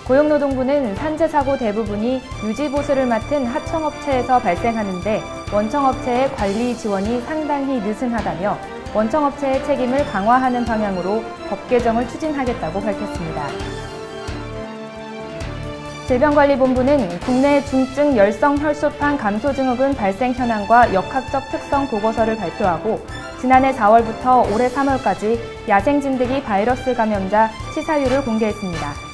고용노동부는 산재 사고 대부분이 유지보수를 맡은 하청업체에서 발생하는데 원청업체의 관리 지원이 상당히 느슨하다며 원청업체의 책임을 강화하는 방향으로 법 개정을 추진하겠다고 밝혔습니다. 질병관리본부는 국내 중증 열성 혈소판 감소 증후군 발생 현황과 역학적 특성 보고서를 발표하고 지난해 4월부터 올해 3월까지 야생 진드기 바이러스 감염자 치사율을 공개했습니다.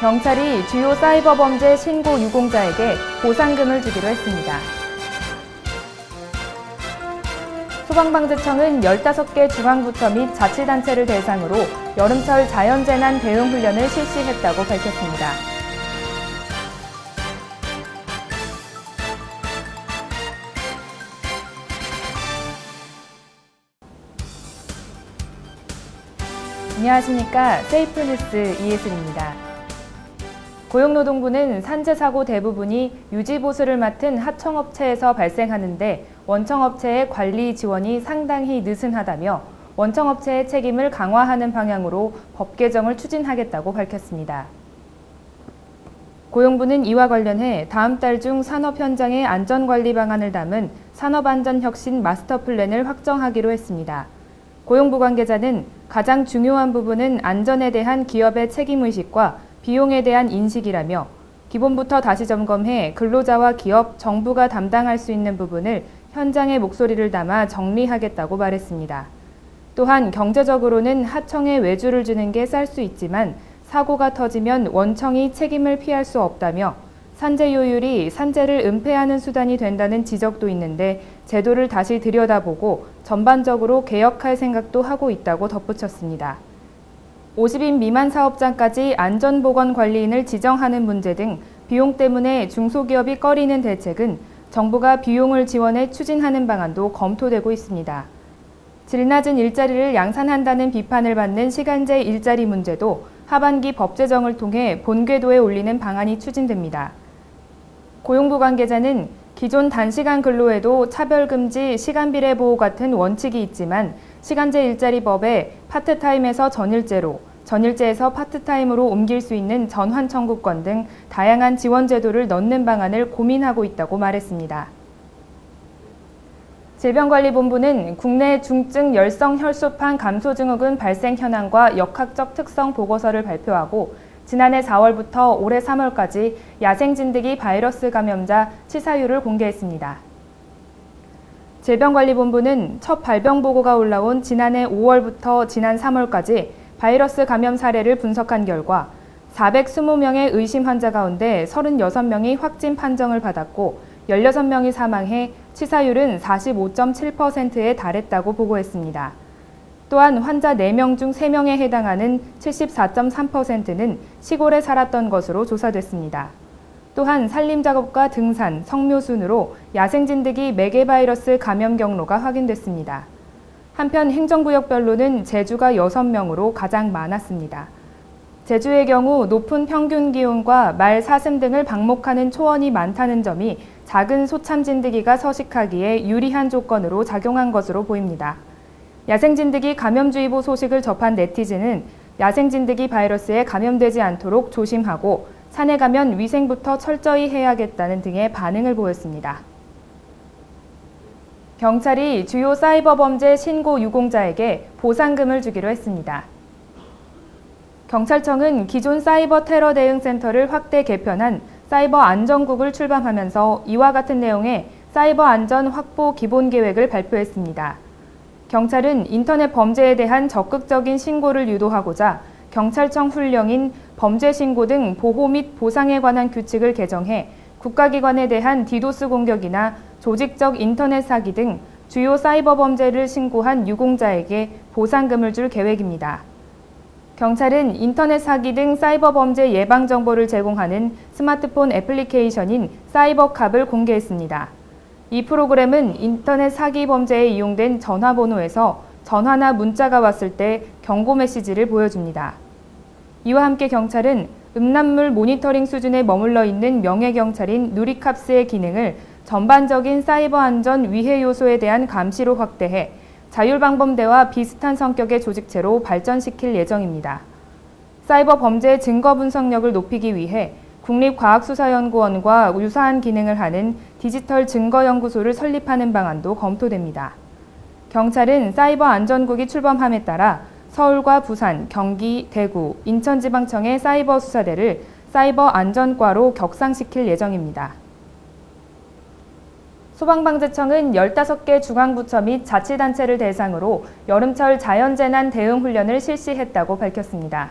경찰이 주요 사이버 범죄 신고 유공자에게 보상금을 주기로 했습니다. 소방방재청은 15개 중앙부처 및 자치단체를 대상으로 여름철 자연재난 대응 훈련을 실시했다고 밝혔습니다. 안녕하십니까. 세이프뉴스 이예슬입니다. 고용노동부는 산재 사고 대부분이 유지보수를 맡은 하청업체에서 발생하는데 원청업체의 관리 지원이 상당히 느슨하다며 원청업체의 책임을 강화하는 방향으로 법 개정을 추진하겠다고 밝혔습니다. 고용부는 이와 관련해 다음 달 중 산업 현장의 안전관리 방안을 담은 산업안전혁신 마스터 플랜을 확정하기로 했습니다. 고용부 관계자는 가장 중요한 부분은 안전에 대한 기업의 책임의식과 비용에 대한 인식이라며 기본부터 다시 점검해 근로자와 기업, 정부가 담당할 수 있는 부분을 현장의 목소리를 담아 정리하겠다고 말했습니다. 또한 경제적으로는 하청에 외주를 주는 게 쌀 수 있지만 사고가 터지면 원청이 책임을 피할 수 없다며 산재요율이 산재를 은폐하는 수단이 된다는 지적도 있는데 제도를 다시 들여다보고 전반적으로 개혁할 생각도 하고 있다고 덧붙였습니다. 50인 미만 사업장까지 안전보건관리인을 지정하는 문제 등 비용 때문에 중소기업이 꺼리는 대책은 정부가 비용을 지원해 추진하는 방안도 검토되고 있습니다. 질 낮은 일자리를 양산한다는 비판을 받는 시간제 일자리 문제도 하반기 법 제정을 통해 본궤도에 올리는 방안이 추진됩니다. 고용부 관계자는 기존 단시간 근로에도 차별금지, 시간비례 보호 같은 원칙이 있지만 시간제 일자리법에 파트타임에서 전일제로, 전일제에서 파트타임으로 옮길 수 있는 전환 청구권 등 다양한 지원 제도를 넣는 방안을 고민하고 있다고 말했습니다. 질병관리본부는 국내 중증 열성 혈소판 감소 증후군 발생 현황과 역학적 특성 보고서를 발표하고 지난해 4월부터 올해 3월까지 야생 진드기 바이러스 감염자 치사율을 공개했습니다. 질병관리본부는 첫 발병 보고가 올라온 지난해 5월부터 지난 3월까지 바이러스 감염 사례를 분석한 결과 420명의 의심 환자 가운데 36명이 확진 판정을 받았고 16명이 사망해 치사율은 45.7%에 달했다고 보고했습니다. 또한 환자 4명 중 3명에 해당하는 74.3%는 시골에 살았던 것으로 조사됐습니다. 또한 산림작업과 등산, 성묘 순으로 야생진드기 매개바이러스 감염 경로가 확인됐습니다. 한편 행정구역별로는 제주가 6명으로 가장 많았습니다. 제주의 경우 높은 평균 기온과 말, 사슴 등을 방목하는 초원이 많다는 점이 작은 소참진드기가 서식하기에 유리한 조건으로 작용한 것으로 보입니다. 야생진드기 감염주의보 소식을 접한 네티즌은 야생진드기 바이러스에 감염되지 않도록 조심하고 산에 가면 위생부터 철저히 해야겠다는 등의 반응을 보였습니다. 경찰이 주요 사이버 범죄 신고 유공자에게 보상금을 주기로 했습니다. 경찰청은 기존 사이버 테러 대응 센터를 확대 개편한 사이버 안전국을 출범하면서 이와 같은 내용의 사이버 안전 확보 기본 계획을 발표했습니다. 경찰은 인터넷 범죄에 대한 적극적인 신고를 유도하고자 경찰청 훈령인 범죄 신고 등 보호 및 보상에 관한 규칙을 개정해 국가기관에 대한 디도스 공격이나 조직적 인터넷 사기 등 주요 사이버 범죄를 신고한 유공자에게 보상금을 줄 계획입니다. 경찰은 인터넷 사기 등 사이버 범죄 예방 정보를 제공하는 스마트폰 애플리케이션인 사이버캅을 공개했습니다. 이 프로그램은 인터넷 사기 범죄에 이용된 전화번호에서 전화나 문자가 왔을 때 경고 메시지를 보여줍니다. 이와 함께 경찰은 음란물 모니터링 수준에 머물러 있는 명예경찰인 누리캅스의 기능을 전반적인 사이버 안전 위해 요소에 대한 감시로 확대해 자율방범대와 비슷한 성격의 조직체로 발전시킬 예정입니다. 사이버 범죄 증거 분석력을 높이기 위해 국립과학수사연구원과 유사한 기능을 하는 디지털 증거연구소를 설립하는 방안도 검토됩니다. 경찰은 사이버 안전국이 출범함에 따라 서울과 부산, 경기, 대구, 인천지방청의 사이버 수사대를 사이버 안전과로 격상시킬 예정입니다. 소방방재청은 15개 중앙부처 및 자치단체를 대상으로 여름철 자연재난 대응 훈련을 실시했다고 밝혔습니다.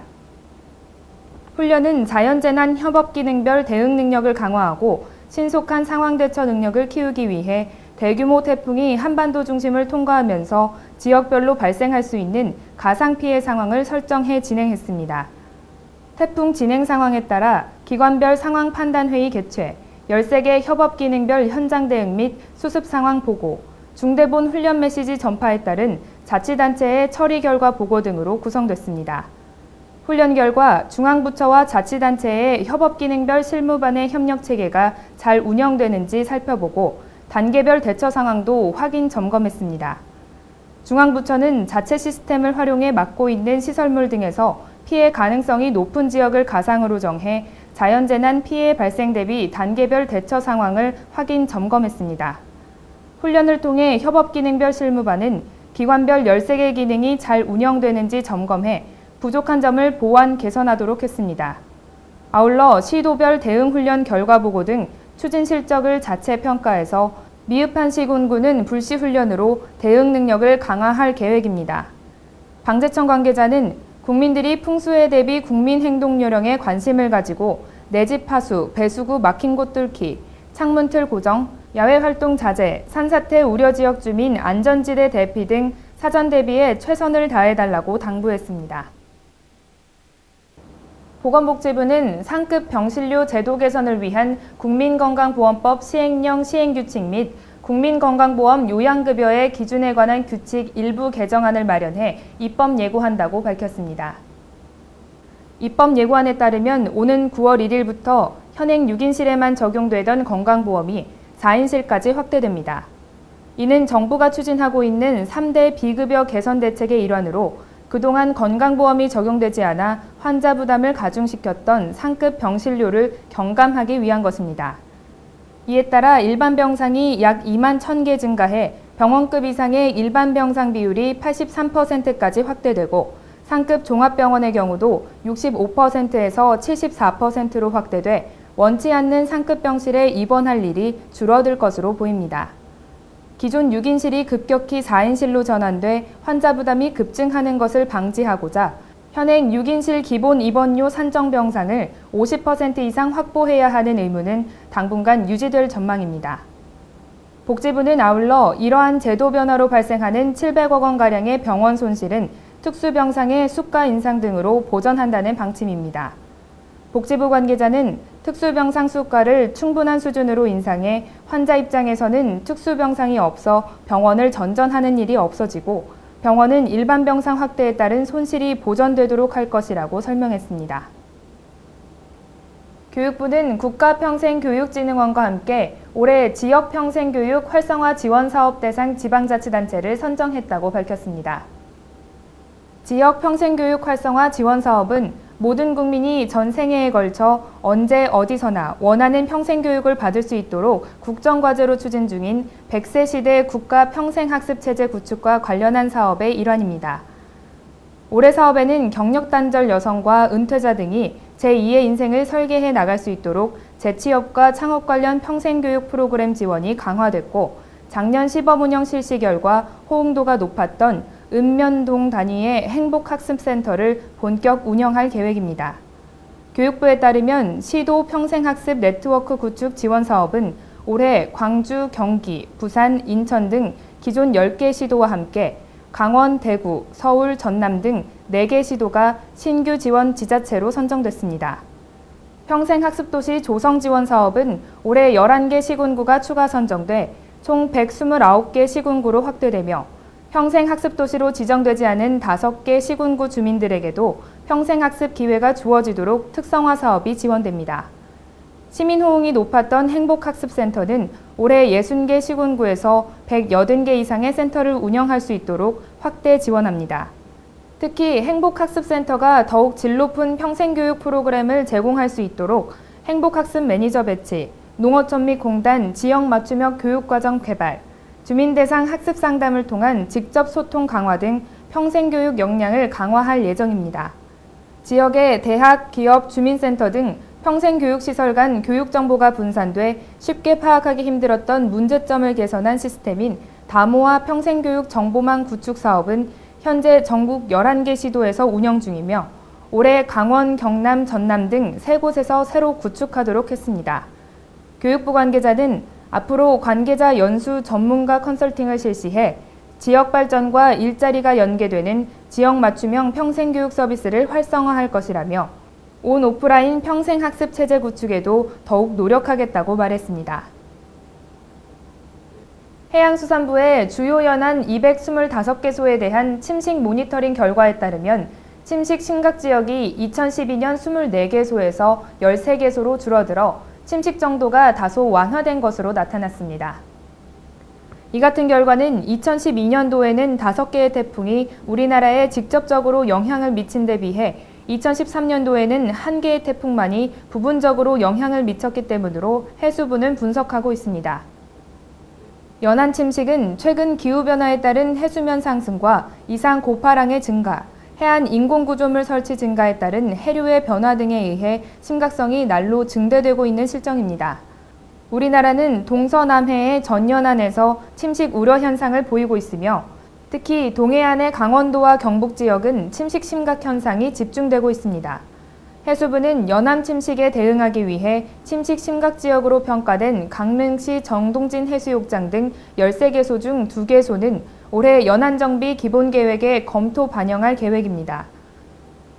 훈련은 자연재난 협업 기능별 대응 능력을 강화하고 신속한 상황 대처 능력을 키우기 위해 대규모 태풍이 한반도 중심을 통과하면서 지역별로 발생할 수 있는 가상 피해 상황을 설정해 진행했습니다. 태풍 진행 상황에 따라 기관별 상황 판단 회의 개최, 13개 협업 기능별 현장 대응 및 수습 상황 보고, 중대본 훈련 메시지 전파에 따른 자치단체의 처리 결과 보고 등으로 구성됐습니다. 훈련 결과 중앙부처와 자치단체의 협업 기능별 실무반의 협력 체계가 잘 운영되는지 살펴보고 단계별 대처 상황도 확인 점검했습니다. 중앙부처는 자체 시스템을 활용해 맡고 있는 시설물 등에서 피해 가능성이 높은 지역을 가상으로 정해 자연재난 피해 발생 대비 단계별 대처 상황을 확인 점검했습니다. 훈련을 통해 협업 기능별 실무반은 기관별 13개 기능이 잘 운영되는지 점검해 부족한 점을 보완 개선하도록 했습니다. 아울러 시도별 대응 훈련 결과 보고 등 추진 실적을 자체 평가해서 미흡한 시군구는 불시 훈련으로 대응 능력을 강화할 계획입니다. 방재청 관계자는 국민들이 풍수해 대비 국민행동요령에 관심을 가지고 내 집 하수, 배수구 막힌 곳 뚫기, 창문틀 고정, 야외 활동 자제, 산사태 우려 지역 주민 안전지대 대피 등 사전 대비에 최선을 다해달라고 당부했습니다. 보건복지부는 상급 병실료 제도 개선을 위한 국민건강보험법 시행령 시행규칙 및 국민건강보험 요양급여의 기준에 관한 규칙 일부 개정안을 마련해 입법 예고한다고 밝혔습니다. 입법 예고안에 따르면 오는 9월 1일부터 현행 6인실에만 적용되던 건강보험이 4인실까지 확대됩니다. 이는 정부가 추진하고 있는 3대 비급여 개선 대책의 일환으로 그동안 건강보험이 적용되지 않아 환자 부담을 가중시켰던 상급 병실료를 경감하기 위한 것입니다. 이에 따라 일반 병상이 약 2만 1,000개 증가해 병원급 이상의 일반 병상 비율이 83%까지 확대되고 상급 종합병원의 경우도 65%에서 74%로 확대돼 원치 않는 상급 병실에 입원할 일이 줄어들 것으로 보입니다. 기존 6인실이 급격히 4인실로 전환돼 환자 부담이 급증하는 것을 방지하고자 현행 6인실 기본 입원료 산정 병상을 50% 이상 확보해야 하는 의무는 당분간 유지될 전망입니다. 복지부는 아울러 이러한 제도 변화로 발생하는 700억 원가량의 병원 손실은 특수병상의 수가 인상 등으로 보전한다는 방침입니다. 복지부 관계자는 특수병상 수가를 충분한 수준으로 인상해 환자 입장에서는 특수병상이 없어 병원을 전전하는 일이 없어지고 병원은 일반 병상 확대에 따른 손실이 보전되도록 할 것이라고 설명했습니다. 교육부는 국가평생교육진흥원과 함께 올해 지역평생교육 활성화 지원사업 대상 지방자치단체를 선정했다고 밝혔습니다. 지역평생교육 활성화 지원사업은 모든 국민이 전 생애에 걸쳐 언제 어디서나 원하는 평생교육을 받을 수 있도록 국정과제로 추진 중인 100세 시대 국가 평생학습체제 구축과 관련한 사업의 일환입니다. 올해 사업에는 경력단절 여성과 은퇴자 등이 제2의 인생을 설계해 나갈 수 있도록 재취업과 창업 관련 평생교육 프로그램 지원이 강화됐고 작년 시범 운영 실시 결과 호응도가 높았던 읍면동 단위의 행복학습센터를 본격 운영할 계획입니다. 교육부에 따르면 시도 평생학습 네트워크 구축 지원 사업은 올해 광주, 경기, 부산, 인천 등 기존 10개 시도와 함께 강원, 대구, 서울, 전남 등 4개 시도가 신규 지원 지자체로 선정됐습니다. 평생학습도시 조성 지원 사업은 올해 11개 시군구가 추가 선정돼 총 129개 시군구로 확대되며 평생학습도시로 지정되지 않은 5개 시군구 주민들에게도 평생학습 기회가 주어지도록 특성화 사업이 지원됩니다. 시민 호응이 높았던 행복학습센터는 올해 60개 시군구에서 180개 이상의 센터를 운영할 수 있도록 확대 지원합니다. 특히 행복학습센터가 더욱 질 높은 평생교육 프로그램을 제공할 수 있도록 행복학습 매니저 배치, 농어촌 및 공단 지역 맞춤형 교육과정 개발, 주민 대상 학습 상담을 통한 직접 소통 강화 등 평생교육 역량을 강화할 예정입니다. 지역의 대학, 기업, 주민센터 등 평생교육시설 간 교육정보가 분산돼 쉽게 파악하기 힘들었던 문제점을 개선한 시스템인 다모아 평생교육 정보망 구축 사업은 현재 전국 11개 시도에서 운영 중이며 올해 강원, 경남, 전남 등 3곳에서 새로 구축하도록 했습니다. 교육부 관계자는 앞으로 관계자 연수 전문가 컨설팅을 실시해 지역 발전과 일자리가 연계되는 지역 맞춤형 평생교육 서비스를 활성화할 것이라며 온 오프라인 평생학습 체제 구축에도 더욱 노력하겠다고 말했습니다. 해양수산부의 주요 연안 225개소에 대한 침식 모니터링 결과에 따르면 침식 심각 지역이 2012년 24개소에서 13개소로 줄어들어 침식 정도가 다소 완화된 것으로 나타났습니다. 이 같은 결과는 2012년도에는 5개의 태풍이 우리나라에 직접적으로 영향을 미친 데 비해 2013년도에는 1개의 태풍만이 부분적으로 영향을 미쳤기 때문으로 해수부는 분석하고 있습니다. 연안 침식은 최근 기후변화에 따른 해수면 상승과 이상 고파랑의 증가, 해안 인공구조물 설치 증가에 따른 해류의 변화 등에 의해 심각성이 날로 증대되고 있는 실정입니다. 우리나라는 동서남해의 전연안에서 침식 우려 현상을 보이고 있으며 특히 동해안의 강원도와 경북 지역은 침식 심각 현상이 집중되고 있습니다. 해수부는 연안 침식에 대응하기 위해 침식 심각 지역으로 평가된 강릉시 정동진 해수욕장 등 13개소 중 2개소는 올해 연안 정비 기본 계획에 검토 반영할 계획입니다.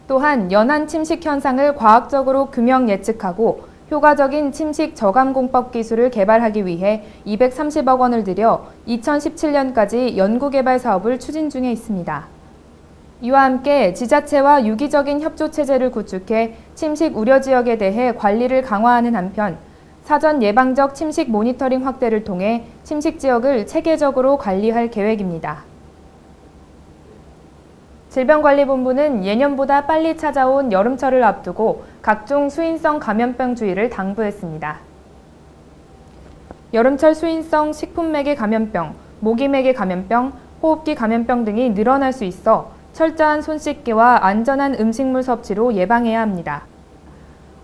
또한 연안 침식 현상을 과학적으로 규명 예측하고 효과적인 침식 저감 공법 기술을 개발하기 위해 230억 원을 들여 2017년까지 연구개발 사업을 추진 중에 있습니다. 이와 함께 지자체와 유기적인 협조체제를 구축해 침식 우려 지역에 대해 관리를 강화하는 한편 사전 예방적 침식 모니터링 확대를 통해 침식 지역을 체계적으로 관리할 계획입니다. 질병관리본부는 예년보다 빨리 찾아온 여름철을 앞두고 각종 수인성 감염병 주의를 당부했습니다. 여름철 수인성 식품매개 감염병, 모기매개 감염병, 호흡기 감염병 등이 늘어날 수 있어 철저한 손 씻기와 안전한 음식물 섭취로 예방해야 합니다.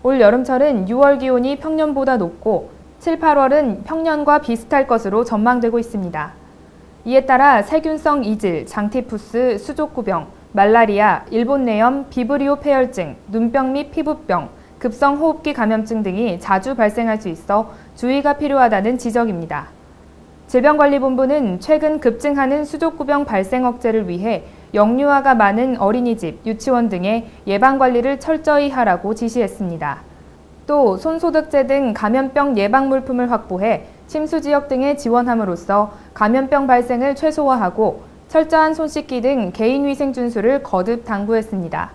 올 여름철은 6월 기온이 평년보다 높고 7, 8월은 평년과 비슷할 것으로 전망되고 있습니다. 이에 따라 세균성 이질, 장티푸스, 수족구병, 말라리아, 일본내염, 비브리오 폐혈증, 눈병 및 피부병, 급성호흡기 감염증 등이 자주 발생할 수 있어 주의가 필요하다는 지적입니다. 질병관리본부는 최근 급증하는 수족구병 발생 억제를 위해 영유아가 많은 어린이집, 유치원 등의 예방관리를 철저히 하라고 지시했습니다. 또 손소독제 등 감염병 예방 물품을 확보해 침수지역 등에 지원함으로써 감염병 발생을 최소화하고 철저한 손 씻기 등 개인위생 준수를 거듭 당부했습니다.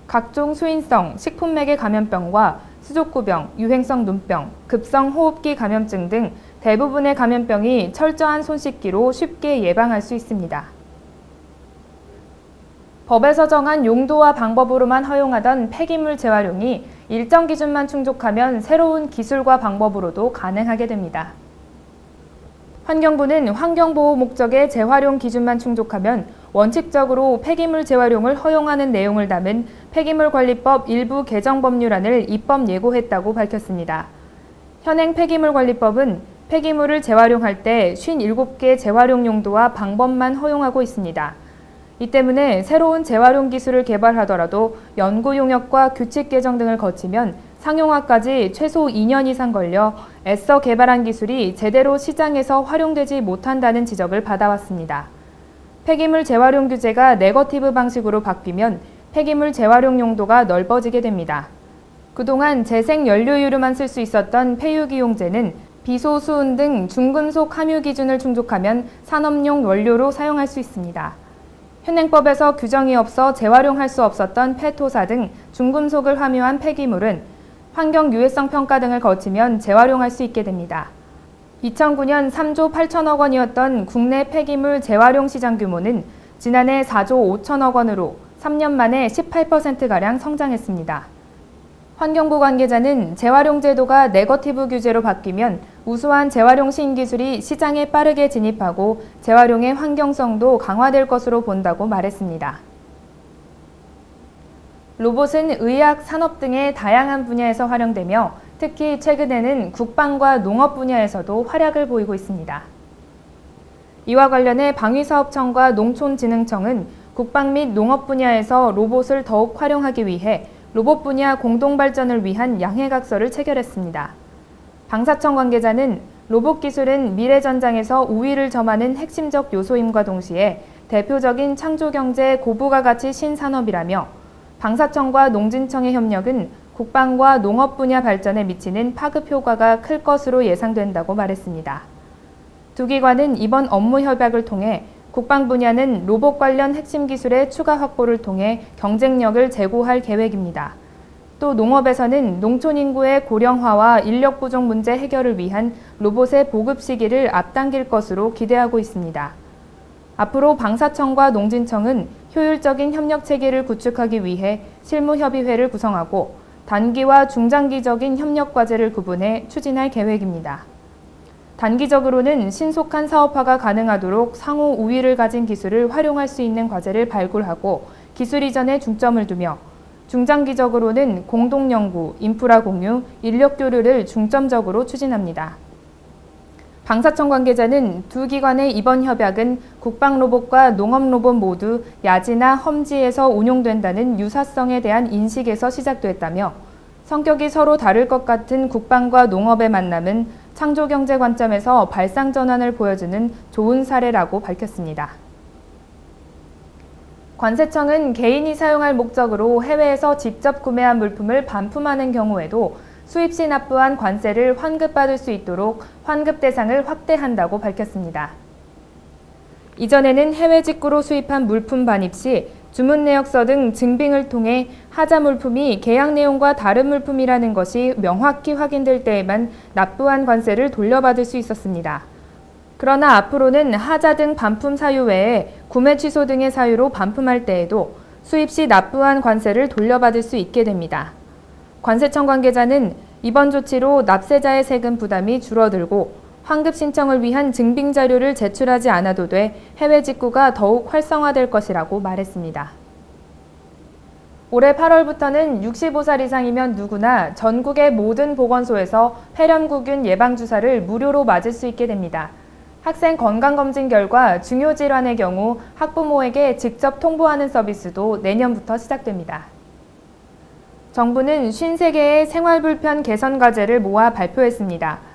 각종 수인성, 식품매개 감염병과 수족구병, 유행성 눈병, 급성호흡기 감염증 등 대부분의 감염병이 철저한 손 씻기로 쉽게 예방할 수 있습니다. 법에서 정한 용도와 방법으로만 허용하던 폐기물 재활용이 일정 기준만 충족하면 새로운 기술과 방법으로도 가능하게 됩니다. 환경부는 환경보호 목적의 재활용 기준만 충족하면 원칙적으로 폐기물 재활용을 허용하는 내용을 담은 폐기물관리법 일부 개정 법률안을 입법 예고했다고 밝혔습니다. 현행 폐기물관리법은 폐기물을 재활용할 때 57개 재활용 용도와 방법만 허용하고 있습니다. 이 때문에 새로운 재활용 기술을 개발하더라도 연구 용역과 규칙 개정 등을 거치면 상용화까지 최소 2년 이상 걸려 애써 개발한 기술이 제대로 시장에서 활용되지 못한다는 지적을 받아왔습니다. 폐기물 재활용 규제가 네거티브 방식으로 바뀌면 폐기물 재활용 용도가 넓어지게 됩니다. 그동안 재생 연료유로만 쓸 수 있었던 폐유기용제는 비소, 수은 등 중금속 함유 기준을 충족하면 산업용 원료로 사용할 수 있습니다. 현행법에서 규정이 없어 재활용할 수 없었던 폐토사 등 중금속을 함유한 폐기물은 환경 유해성 평가 등을 거치면 재활용할 수 있게 됩니다. 2009년 3조 8천억 원이었던 국내 폐기물 재활용 시장 규모는 지난해 4조 5천억 원으로 3년 만에 18%가량 성장했습니다. 환경부 관계자는 재활용 제도가 네거티브 규제로 바뀌면 우수한 재활용 신기술이 시장에 빠르게 진입하고 재활용의 환경성도 강화될 것으로 본다고 말했습니다. 로봇은 의학, 산업 등의 다양한 분야에서 활용되며 특히 최근에는 국방과 농업 분야에서도 활약을 보이고 있습니다. 이와 관련해 방위사업청과 농촌진흥청은 국방 및 농업 분야에서 로봇을 더욱 활용하기 위해 로봇 분야 공동 발전을 위한 양해각서를 체결했습니다. 방사청 관계자는 로봇 기술은 미래 전장에서 우위를 점하는 핵심적 요소임과 동시에 대표적인 창조경제 고부가 가치 신산업이라며 방사청과 농진청의 협력은 국방과 농업 분야 발전에 미치는 파급 효과가 클 것으로 예상된다고 말했습니다. 두 기관은 이번 업무 협약을 통해 국방 분야는 로봇 관련 핵심 기술의 추가 확보를 통해 경쟁력을 제고할 계획입니다. 또 농업에서는 농촌 인구의 고령화와 인력 부족 문제 해결을 위한 로봇의 보급 시기를 앞당길 것으로 기대하고 있습니다. 앞으로 방사청과 농진청은 효율적인 협력 체계를 구축하기 위해 실무협의회를 구성하고 단기와 중장기적인 협력 과제를 구분해 추진할 계획입니다. 단기적으로는 신속한 사업화가 가능하도록 상호 우위를 가진 기술을 활용할 수 있는 과제를 발굴하고 기술 이전에 중점을 두며 중장기적으로는 공동연구, 인프라 공유, 인력 교류를 중점적으로 추진합니다. 방사청 관계자는 두 기관의 이번 협약은 국방 로봇과 농업 로봇 모두 야지나 험지에서 운용된다는 유사성에 대한 인식에서 시작됐다며 성격이 서로 다를 것 같은 국방과 농업의 만남은 창조경제 관점에서 발상 전환을 보여주는 좋은 사례라고 밝혔습니다. 관세청은 개인이 사용할 목적으로 해외에서 직접 구매한 물품을 반품하는 경우에도 수입 시 납부한 관세를 환급받을 수 있도록 환급 대상을 확대한다고 밝혔습니다. 이전에는 해외 직구로 수입한 물품 반입 시 주문 내역서 등 증빙을 통해 하자 물품이 계약 내용과 다른 물품이라는 것이 명확히 확인될 때에만 납부한 관세를 돌려받을 수 있었습니다. 그러나 앞으로는 하자 등 반품 사유 외에 구매 취소 등의 사유로 반품할 때에도 수입 시 납부한 관세를 돌려받을 수 있게 됩니다. 관세청 관계자는 이번 조치로 납세자의 세금 부담이 줄어들고 환급 신청을 위한 증빙 자료를 제출하지 않아도 돼 해외 직구가 더욱 활성화될 것이라고 말했습니다. 올해 8월부터는 65살 이상이면 누구나 전국의 모든 보건소에서 폐렴구균 예방주사를 무료로 맞을 수 있게 됩니다. 학생 건강검진 결과 중요 질환의 경우 학부모에게 직접 통보하는 서비스도 내년부터 시작됩니다. 정부는 53개의 생활불편 개선 과제를 모아 발표했습니다.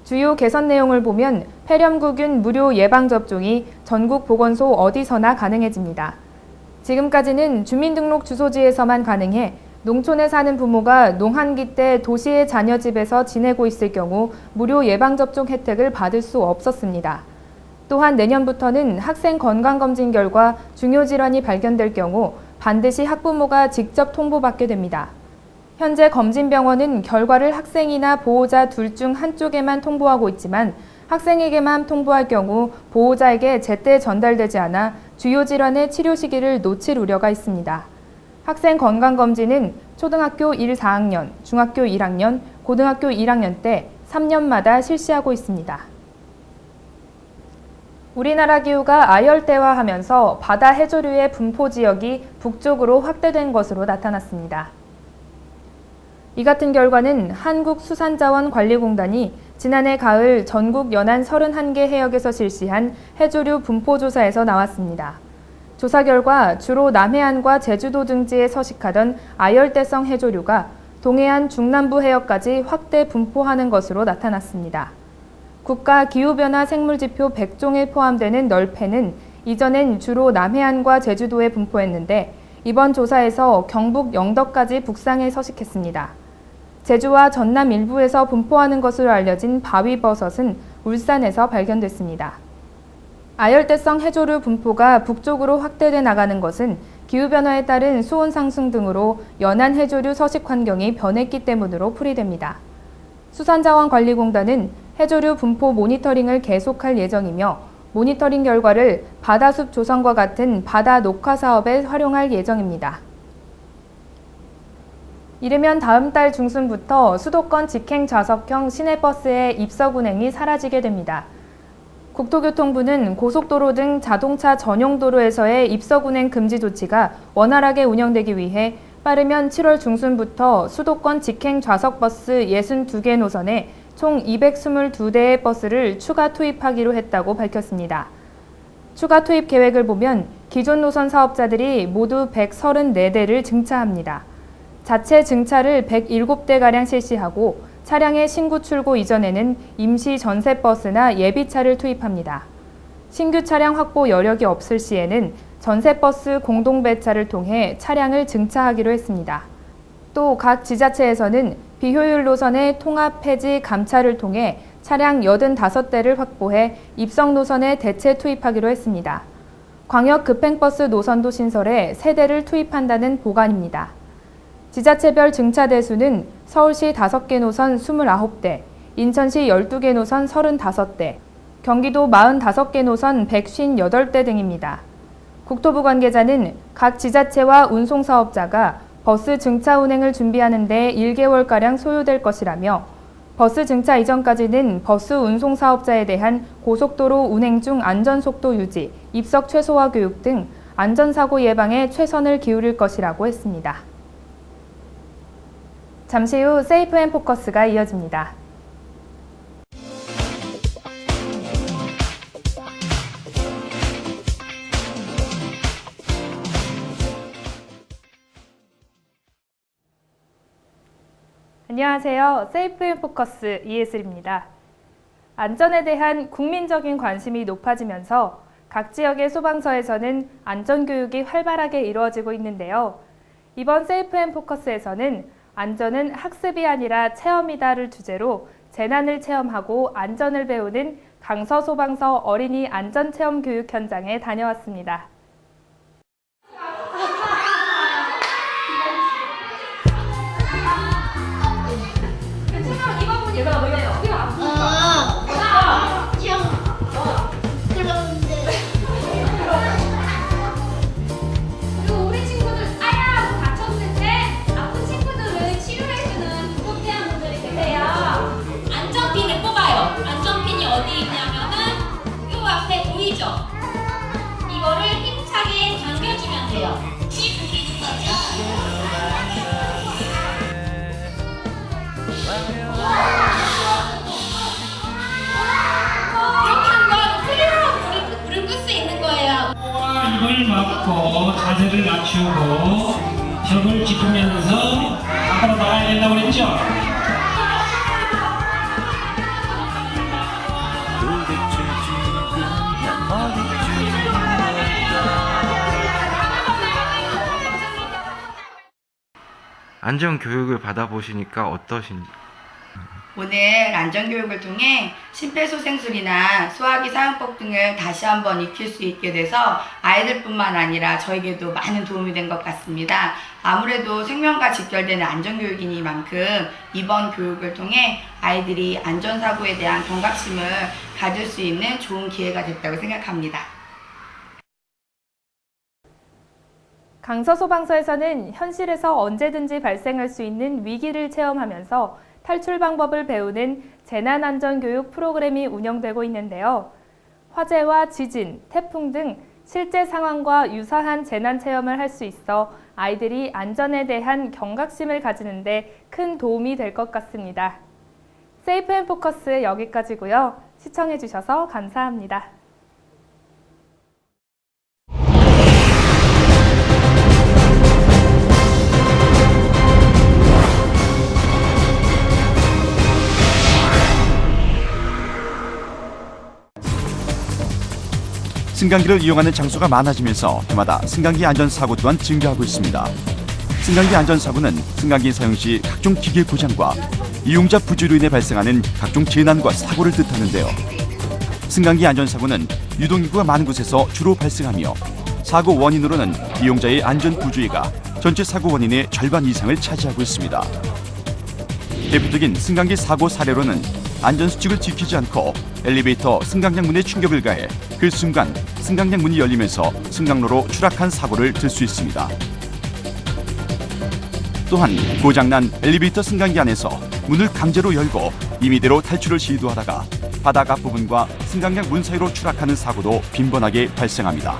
주요 개선 내용을 보면 폐렴구균 무료 예방접종이 전국 보건소 어디서나 가능해집니다. 지금까지는 주민등록 주소지에서만 가능해 농촌에 사는 부모가 농한기 때 도시의 자녀 집에서 지내고 있을 경우 무료 예방접종 혜택을 받을 수 없었습니다. 또한 내년부터는 학생 건강검진 결과 중요 질환이 발견될 경우 반드시 학부모가 직접 통보받게 됩니다. 현재 검진병원은 결과를 학생이나 보호자 둘 중 한쪽에만 통보하고 있지만 학생에게만 통보할 경우 보호자에게 제때 전달되지 않아 주요 질환의 치료 시기를 놓칠 우려가 있습니다. 학생 건강검진은 초등학교 1, 4학년, 중학교 1학년, 고등학교 1학년 때 3년마다 실시하고 있습니다. 우리나라 기후가 아열대화하면서 바다 해조류의 분포 지역이 북쪽으로 확대된 것으로 나타났습니다. 이 같은 결과는 한국수산자원관리공단이 지난해 가을 전국 연안 31개 해역에서 실시한 해조류 분포 조사에서 나왔습니다. 조사 결과 주로 남해안과 제주도 등지에 서식하던 아열대성 해조류가 동해안 중남부 해역까지 확대 분포하는 것으로 나타났습니다. 국가기후변화 생물지표 100종에 포함되는 널패는 이전엔 주로 남해안과 제주도에 분포했는데 이번 조사에서 경북 영덕까지 북상에 서식했습니다. 제주와 전남 일부에서 분포하는 것으로 알려진 바위버섯은 울산에서 발견됐습니다. 아열대성 해조류 분포가 북쪽으로 확대돼 나가는 것은 기후변화에 따른 수온 상승 등으로 연안 해조류 서식 환경이 변했기 때문으로 풀이됩니다. 수산자원관리공단은 해조류 분포 모니터링을 계속할 예정이며 모니터링 결과를 바다숲 조성과 같은 바다 녹화 사업에 활용할 예정입니다. 이르면 다음 달 중순부터 수도권 직행 좌석형 시내버스의 입석 운행이 사라지게 됩니다. 국토교통부는 고속도로 등 자동차 전용 도로에서의 입석 운행 금지 조치가 원활하게 운영되기 위해 빠르면 7월 중순부터 수도권 직행 좌석버스 62개 노선에 총 222대의 버스를 추가 투입하기로 했다고 밝혔습니다. 추가 투입 계획을 보면 기존 노선 사업자들이 모두 134대를 증차합니다. 자체 증차를 107대가량 실시하고 차량의 신구 출고 이전에는 임시 전세버스나 예비차를 투입합니다. 신규 차량 확보 여력이 없을 시에는 전세버스 공동배차를 통해 차량을 증차하기로 했습니다. 또 각 지자체에서는 비효율 노선의 통합 폐지 감차를 통해 차량 85대를 확보해 입석 노선에 대체 투입하기로 했습니다. 광역 급행버스 노선도 신설해 3대를 투입한다는 보관입니다. 지자체별 증차 대수는 서울시 5개 노선 29대, 인천시 12개 노선 35대, 경기도 45개 노선 158대 등입니다. 국토부 관계자는 각 지자체와 운송사업자가 버스 증차 운행을 준비하는 데 1개월가량 소요될 것이라며 버스 증차 이전까지는 버스 운송사업자에 대한 고속도로 운행 중 안전속도 유지, 입석 최소화 교육 등 안전사고 예방에 최선을 기울일 것이라고 했습니다. 잠시 후 세이프 앤 포커스가 이어집니다. 안녕하세요. 세이프 앤 포커스 이예슬입니다. 안전에 대한 국민적인 관심이 높아지면서 각 지역의 소방서에서는 안전교육이 활발하게 이루어지고 있는데요. 이번 세이프 앤 포커스에서는 안전은 학습이 아니라 체험이다를 주제로 재난을 체험하고 안전을 배우는 강서소방서 어린이 안전체험 교육 현장에 다녀왔습니다. 이거를 힘차게 당겨주면 돼요. 이렇게 하면 스리로 불을 끌 수 있는 거예요. 입을 막고 자세를 낮추고 벽을 짚으면서 앞으로 나가야 된다고 그랬죠? 안전교육을 받아보시니까 어떠신지? 오늘 안전교육을 통해 심폐소생술이나 소화기 사용법 등을 다시 한번 익힐 수 있게 돼서 아이들뿐만 아니라 저에게도 많은 도움이 된 것 같습니다. 아무래도 생명과 직결되는 안전교육이니만큼 이번 교육을 통해 아이들이 안전사고에 대한 경각심을 가질 수 있는 좋은 기회가 됐다고 생각합니다. 강서소방서에서는 현실에서 언제든지 발생할 수 있는 위기를 체험하면서 탈출 방법을 배우는 재난안전교육 프로그램이 운영되고 있는데요. 화재와 지진, 태풍 등 실제 상황과 유사한 재난 체험을 할 수 있어 아이들이 안전에 대한 경각심을 가지는 데 큰 도움이 될 것 같습니다. 세이프 앤 포커스 여기까지고요. 시청해 주셔서 감사합니다. 승강기를 이용하는 장소가 많아지면서 해마다 승강기 안전사고 또한 증가하고 있습니다. 승강기 안전사고는 승강기 사용 시 각종 기계 고장과 이용자 부주로 인해 발생하는 각종 재난과 사고를 뜻하는데요. 승강기 안전사고는 유동인구가 많은 곳에서 주로 발생하며 사고 원인으로는 이용자의 안전 부주의가 전체 사고 원인의 절반 이상을 차지하고 있습니다. 대표적인 승강기 사고 사례로는 안전수칙을 지키지 않고 엘리베이터 승강장 문에 충격을 가해 그 순간 승강장 문이 열리면서 승강로로 추락한 사고를 들 수 있습니다. 또한 고장난 엘리베이터 승강기 안에서 문을 강제로 열고 임의대로 탈출을 시도하다가 바닥 앞부분과 승강장 문 사이로 추락하는 사고도 빈번하게 발생합니다.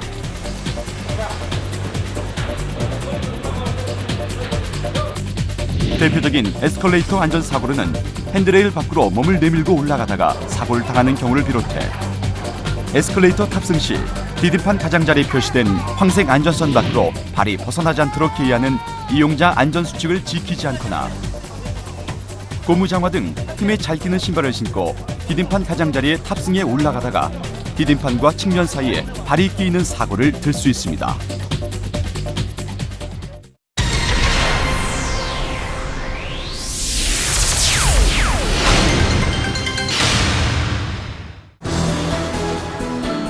대표적인 에스컬레이터 안전사고로는 핸드레일 밖으로 몸을 내밀고 올라가다가 사고를 당하는 경우를 비롯해 에스컬레이터 탑승 시 디딤판 가장자리에 표시된 황색 안전선 밖으로 발이 벗어나지 않도록 기하는 이용자 안전수칙을 지키지 않거나 고무장화 등 틈에 잘 끼는 신발을 신고 디딤판 가장자리에 탑승해 올라가다가 디딤판과 측면 사이에 발이 끼이는 사고를 들 수 있습니다.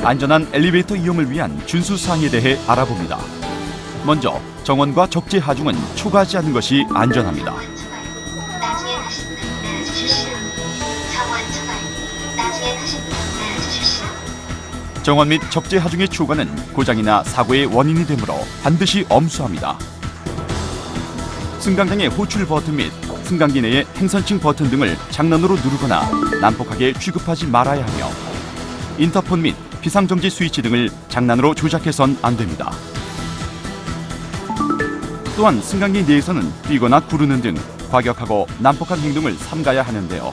안전한 엘리베이터 이용을 위한 준수사항에 대해 알아봅니다. 먼저 정원과 적재 하중은 초과하지 않는 것이 안전합니다. 정원 및 적재 하중의 초과는 고장이나 사고의 원인이 되므로 반드시 엄수합니다. 승강장의 호출 버튼 및 승강기 내의 행선층 버튼 등을 장난으로 누르거나 난폭하게 취급하지 말아야 하며 인터폰 및 비상정지 스위치 등을 장난으로 조작해선 안 됩니다. 또한 승강기 내에서는 뛰거나 구르는 등 과격하고 난폭한 행동을 삼가야 하는데요.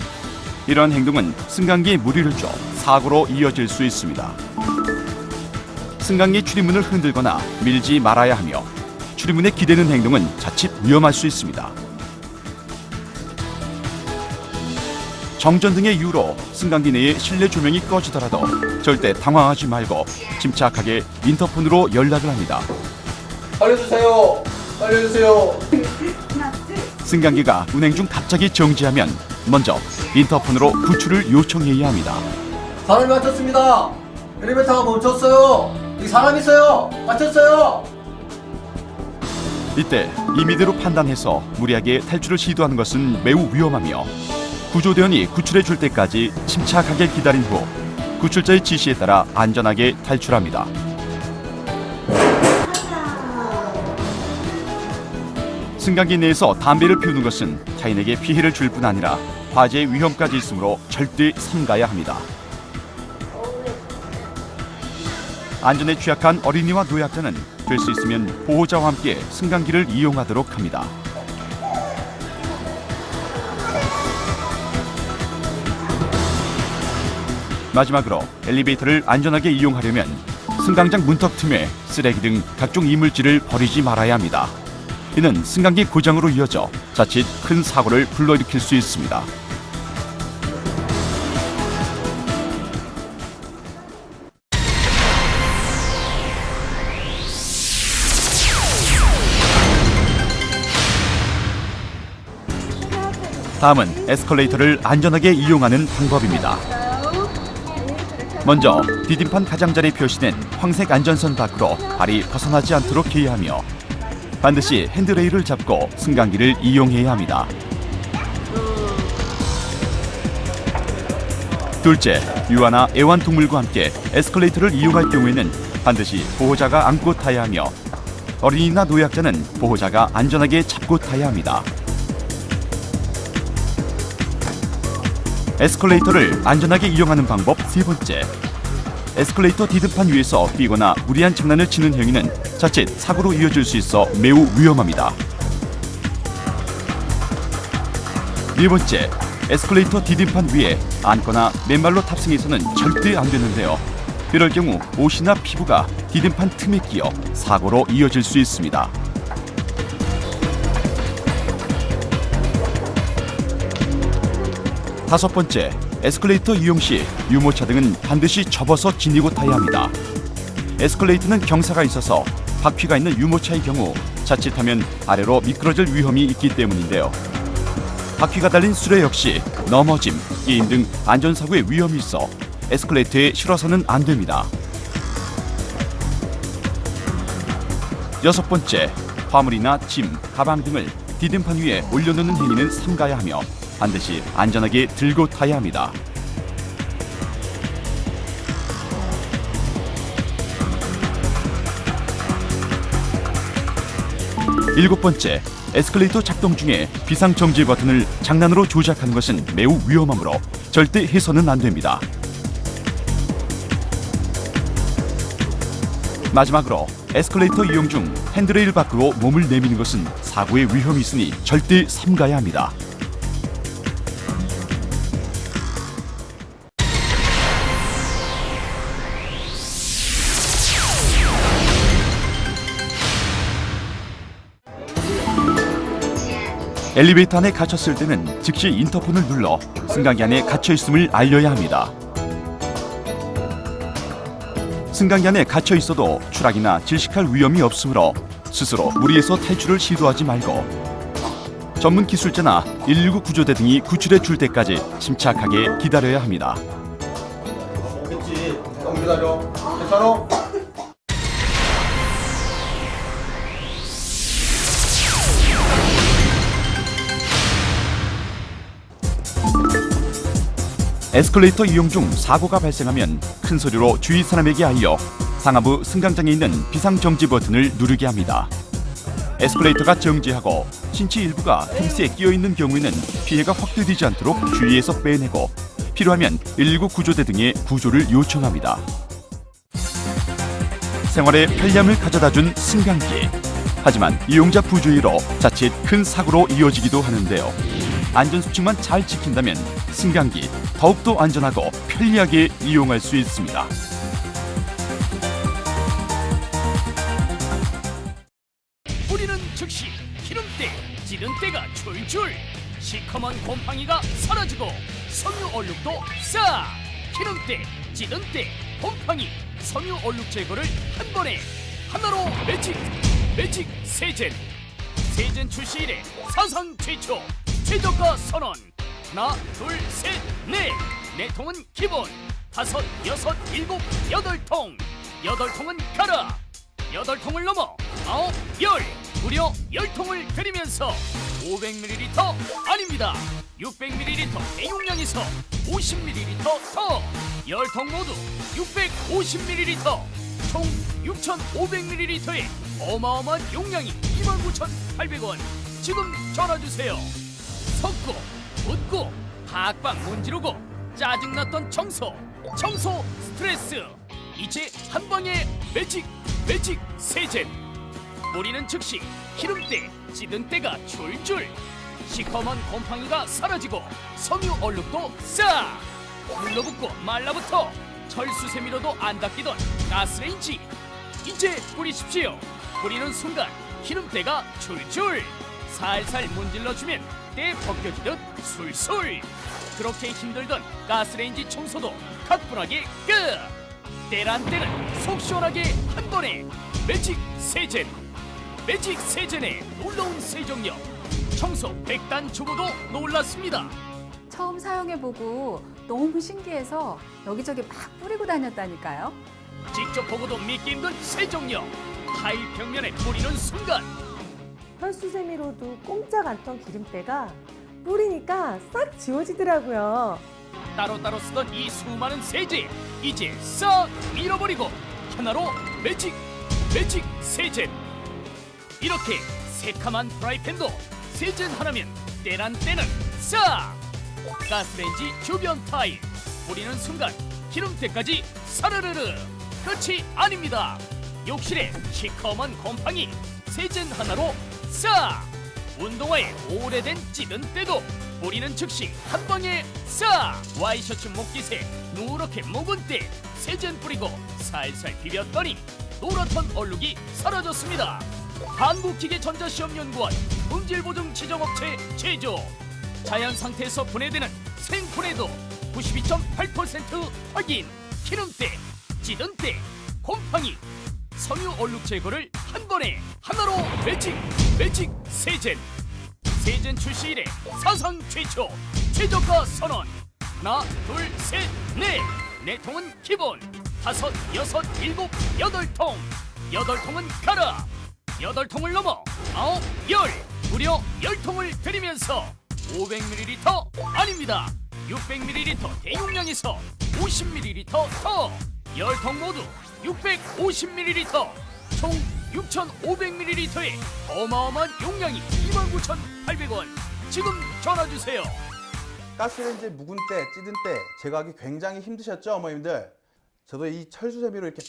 이러한 행동은 승강기에 무리를 줘 사고로 이어질 수 있습니다. 승강기 출입문을 흔들거나 밀지 말아야 하며 출입문에 기대는 행동은 자칫 위험할 수 있습니다. 정전 등의 이유로 승강기 내에 실내 조명이 꺼지더라도 절대 당황하지 말고 침착하게 인터폰으로 연락을 합니다. 알려주세요. 알려주세요. 승강기가 운행 중 갑자기 정지하면 먼저 인터폰으로 구출을 요청해야 합니다. 사람이 맞췄습니다. 엘리베이터가 멈췄어요. 여기 사람 있어요. 맞췄어요. 이때 임의대로 판단해서 무리하게 탈출을 시도하는 것은 매우 위험하며 구조대원이 구출해 줄 때까지 침착하게 기다린 후 구출자의 지시에 따라 안전하게 탈출합니다. 승강기 내에서 담배를 피우는 것은 타인에게 피해를 줄 뿐 아니라 화재의 위험까지 있으므로 절대 삼가야 합니다. 안전에 취약한 어린이와 노약자는 될 수 있으면 보호자와 함께 승강기를 이용하도록 합니다. 마지막으로 엘리베이터를 안전하게 이용하려면 승강장 문턱 틈에 쓰레기 등 각종 이물질을 버리지 말아야 합니다. 이는 승강기 고장으로 이어져 자칫 큰 사고를 불러일으킬 수 있습니다. 다음은 에스컬레이터를 안전하게 이용하는 방법입니다. 먼저 디딤판 가장자리에 표시된 황색 안전선 밖으로 발이 벗어나지 않도록 기하하며 반드시 핸드레일을 잡고 승강기를 이용해야 합니다. 둘째, 유아나 애완동물과 함께 에스컬레이터를 이용할 경우에는 반드시 보호자가 안고 타야 하며 어린이나 노약자는 보호자가 안전하게 잡고 타야 합니다. 에스컬레이터를 안전하게 이용하는 방법 세 번째. 에스컬레이터 디딤판 위에서 뛰거나 무리한 장난을 치는 행위는 자칫 사고로 이어질 수 있어 매우 위험합니다. 네 번째. 에스컬레이터 디딤판 위에 앉거나 맨발로 탑승해서는 절대 안 되는데요. 이럴 경우 옷이나 피부가 디딤판 틈에 끼어 사고로 이어질 수 있습니다. 다섯 번째, 에스컬레이터 이용 시 유모차 등은 반드시 접어서 지니고 타야 합니다. 에스컬레이터는 경사가 있어서 바퀴가 있는 유모차의 경우 자칫하면 아래로 미끄러질 위험이 있기 때문인데요. 바퀴가 달린 수레 역시 넘어짐, 끼임 등 안전사고의 위험이 있어 에스컬레이터에 실어서는 안 됩니다. 여섯 번째, 화물이나 짐, 가방 등을 디딤판 위에 올려놓는 행위는 삼가야 하며 반드시 안전하게 들고 타야 합니다. 일곱 번째, 에스컬레이터 작동 중에 비상정지 버튼을 장난으로 조작하는 것은 매우 위험하므로 절대 해서는 안 됩니다. 마지막으로 에스컬레이터 이용 중 핸드레일 밖으로 몸을 내미는 것은 사고의 위험이 있으니 절대 삼가야 합니다. 엘리베이터 안에 갇혔을 때는 즉시 인터폰을 눌러 승강기 안에 갇혀있음을 알려야 합니다. 승강기 안에 갇혀 있어도 추락이나 질식할 위험이 없으므로 스스로 무리해서 탈출을 시도하지 말고 전문 기술자나 119 구조대 등이 구출해 줄 때까지 침착하게 기다려야 합니다. 오겠지. 조금 기다려. 괜찮아? 에스컬레이터 이용 중 사고가 발생하면 큰 소리로 주위 사람에게 알려 상하부 승강장에 있는 비상정지 버튼을 누르게 합니다. 에스컬레이터가 정지하고 신체 일부가 틈새에 끼어 있는 경우에는 피해가 확대되지 않도록 주의해서 빼내고 필요하면 119 구조대 등의 구조를 요청합니다. 생활에 편리함을 가져다준 승강기. 하지만 이용자 부주의로 자칫 큰 사고로 이어지기도 하는데요. 안전수칙만 잘 지킨다면 승강기 더욱더 안전하고 편리하게 이용할 수 있습니다. 뿌리는 즉시 기름때 찌든 때가 줄줄 시커먼 곰팡이가 사라지고 섬유 얼룩도 싹 기름때 찌든 때 곰팡이 섬유 얼룩 제거를 한 번에 하나로 매직 세젠 출시 이래 사상 최초 최저가 선언 하나 둘셋넷네 통은 기본 5, 6, 7, 8통 8통은 가라 8통을 넘어 9, 10 무려 10통을 드리면서 500ml 아닙니다 600ml 대용량에서 50ml 더 10통 모두 650ml 총 6,500ml의 어마어마한 용량이 29,800원 지금 전화주세요 섞고 웃고 박박 문지르고 짜증났던 청소 스트레스 이제 한방에 매직 세젠 뿌리는 즉시 기름때 찌든 때가 줄줄 시커먼 곰팡이가 사라지고 섬유 얼룩도 싹 눌러붙고 말라붙어 철수세미로도 안 닦이던 가스레인지 이제 뿌리십시오 뿌리는 순간 기름때가 줄줄 살살 문질러주면 때 벗겨지듯 술술 그렇게 힘들던 가스레인지 청소도 가뿐하게 끝 때란 때는 속 시원하게 한 번에 매직 세젠의 놀라운 세정력 청소 100단 주부도 놀랐습니다 처음 사용해보고 너무 신기해서 여기저기 막 뿌리고 다녔다니까요. 직접 보고도 믿기 힘든 세정력 타일 벽면에 뿌리는 순간 털수세미로도 꼼짝 않던 기름때가 뿌리니까 싹 지워지더라고요. 따로따로 쓰던 이 수많은 세제 이제 싹 잃어버리고 하나로 매직 세젠 이렇게 새카만 프라이팬도 세젠 하나면 때란 때는 싹 가스레인지 주변 타일 뿌리는 순간 기름때까지 사르르르 끝이 아닙니다 욕실에 시커먼 곰팡이 세젠 하나로 싹 운동화에 오래된 찌든 때도 뿌리는 즉시 한 방에 싹 와이셔츠 목깃에 누렇게 묵은 때 세젠 뿌리고 살살 비볐더니 노랗던 얼룩이 사라졌습니다 한국기계전자시험연구원 품질보증 지정업체 제조 자연 상태에서 분해되는 생분해도 92.8% 확인 기름때 찌든 때 곰팡이 섬유 얼룩 제거를 한 번에 하나로 매직 세젠 출시 이래 사상 최초 최저가 선언 하나 둘셋넷네 통은 기본 5, 6, 7, 8통 8통은 가라 8통을 넘어 9, 10 무려 10통을 드리면서 500ml 아닙니다. 600ml 대용량에서 50ml 더. 10통 모두 650ml, 총 6,500ml의 어마어마한 용량이 29,800원. 지금 전화주세요. 가스레인지 묵은 때, 찌든 때 제거하기 굉장히 힘드셨죠, 어머님들? 저도 이 철수세미로 이렇게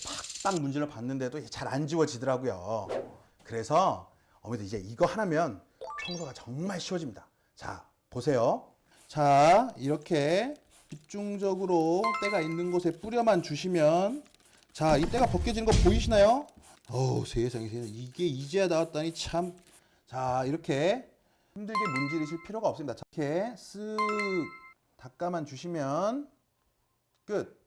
팍팍 문질러 봤는데도 잘 안 지워지더라고요. 그래서 어머니들 이제 이거 하나면 청소가 정말 쉬워집니다. 자, 보세요. 자, 이렇게 집중적으로 때가 있는 곳에 뿌려만 주시면, 자, 이 때가 벗겨지는 거 보이시나요? 어우, 세상에, 이게 이제야 나왔다니 참. 자, 이렇게 힘들게 문지르실 필요가 없습니다. 이렇게 쓱 닦아만 주시면 끝.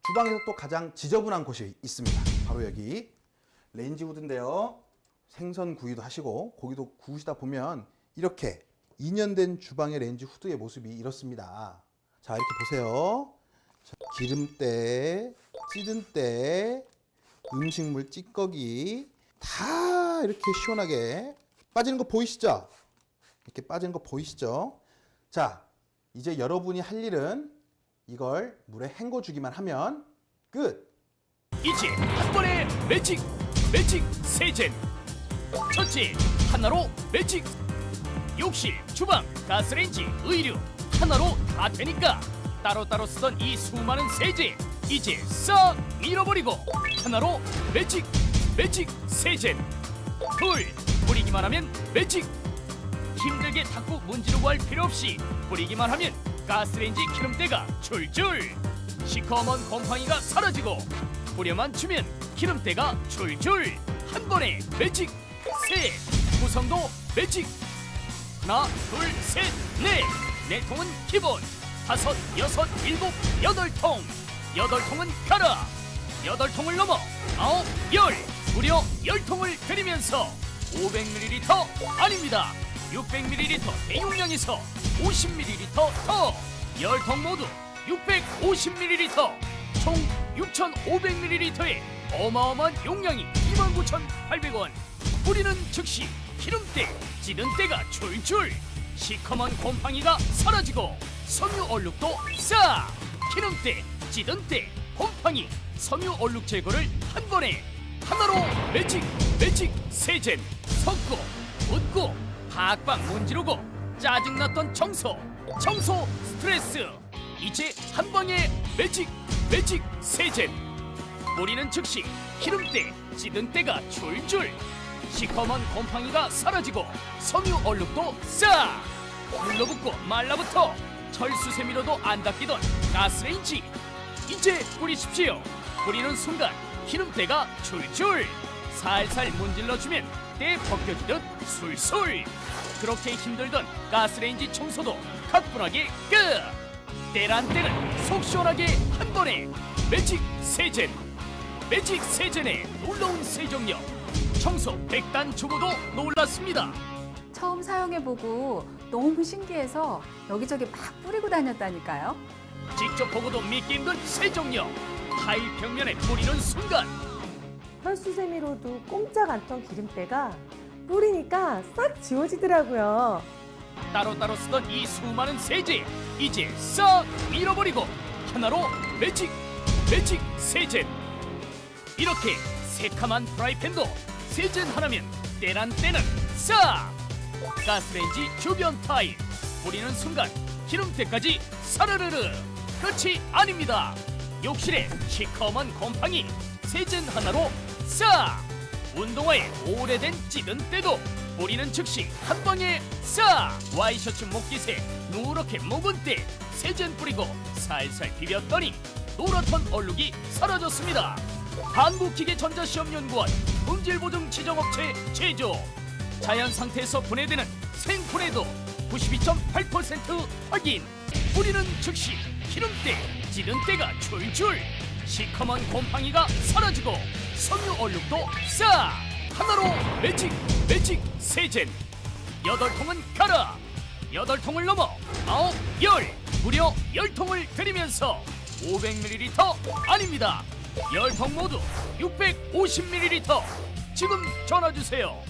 주방에서 또 가장 지저분한 곳이 있습니다. 바로 여기 레인지 후드인데요. 생선 구이도 하시고 고기도 구우시다 보면 이렇게 2년 된 주방의 레인지 후드의 모습이 이렇습니다. 자, 이렇게 보세요. 자, 기름때, 찌든 때, 음식물 찌꺼기 다 이렇게 시원하게 빠지는 거 보이시죠? 이렇게 빠지는 거 보이시죠? 자, 이제 여러분이 할 일은 이걸 물에 헹궈주기만 하면 끝! 이제 한 번에 매직 세젠. 첫째, 하나로 매직. 욕실, 주방, 가스레인지, 의류 하나로 다 되니까 따로따로 쓰던 이 수많은 세제 이제 싹 잃어버리고 하나로 매직 세젠. 둘, 뿌리기만 하면 매직. 힘들게 닦고 문지르고 할 필요 없이 뿌리기만 하면 가스레인지 기름때가 줄줄. 시커먼 곰팡이가 사라지고 뿌려만 주면 기름때가 줄줄. 한 번에 매직 셋. 구성도 매직. 하나, 둘, 셋, 넷. 네 통은 기본. 5, 6, 7, 8통. 8통은 가라. 8통을 넘어 9, 10. 무려 10통을 드리면서 500ml 아닙니다. 600ml 대용량에서 50ml 더. 10통 모두 650ml, 총 6,500ml의 어마어마한 용량이 29,800원. 뿌리는 즉시 기름때, 찌든 때가 줄줄. 시커먼 곰팡이가 사라지고 섬유 얼룩도 싹. 기름때, 찌든 때, 곰팡이, 섬유 얼룩 제거를 한 번에 하나로 매직 세젠. 섞고 묻고 팍팍 문지르고 짜증났던 청소 스트레스 이제 한 방에 매직 세젠. 뿌리는 즉시 기름때, 찌든 때가 줄줄. 시커먼 곰팡이가 사라지고 섬유 얼룩도 싹. 눌러붙고 말라붙어 철수세미로도 안 닦이던 가스레인지 이제 뿌리십시오. 뿌리는 순간 기름때가 줄줄. 살살 문질러주면 때 벗겨지듯 술술. 그렇게 힘들던 가스레인지 청소도 가뿐하게 끝. 때란 때는 속 시원하게 한 번에 매직 세젠의 놀라운 세정력. 청소 100단 주부도 놀랐습니다. 처음 사용해보고 너무 신기해서 여기저기 막 뿌리고 다녔다니까요. 직접 보고도 믿기 힘든 세정력. 타일 벽면에 뿌리는 순간 혈수세미로도 꼼짝 않던 기름때가 뿌리니까 싹 지워지더라고요. 따로따로 쓰던 이 수많은 세제 이제 싹 잃어버리고 하나로 매직 세젠. 이렇게 새카만 프라이팬도 세젠 하나면 때란 때는 싹. 가스레인지 주변 타일 뿌리는 순간 기름때까지 사르르르. 끝이 아닙니다. 욕실에 시커먼 곰팡이 세젠 하나로 싹. 운동화에 오래된 찌든 때도 뿌리는 즉시 한 방에 싹. 와이셔츠 목깃에 누렇게 묵은 때 세젠 뿌리고 살살 비볐더니 노랗던 얼룩이 사라졌습니다. 한국기계전자시험연구원 품질보증 지정업체 제조. 자연 상태에서 분해되는 생분해도 92.8% 확인. 뿌리는 즉시 기름때, 찌든 때가 줄줄. 시커먼 곰팡이가 사라지고 섬유 얼룩도 싹. 하나로 매직 세젠. 8통은 가라. 8통을 넘어 9, 10. 무려 10통을 드리면서 500ml 아닙니다. 10통 모두 650ml. 지금 전화주세요.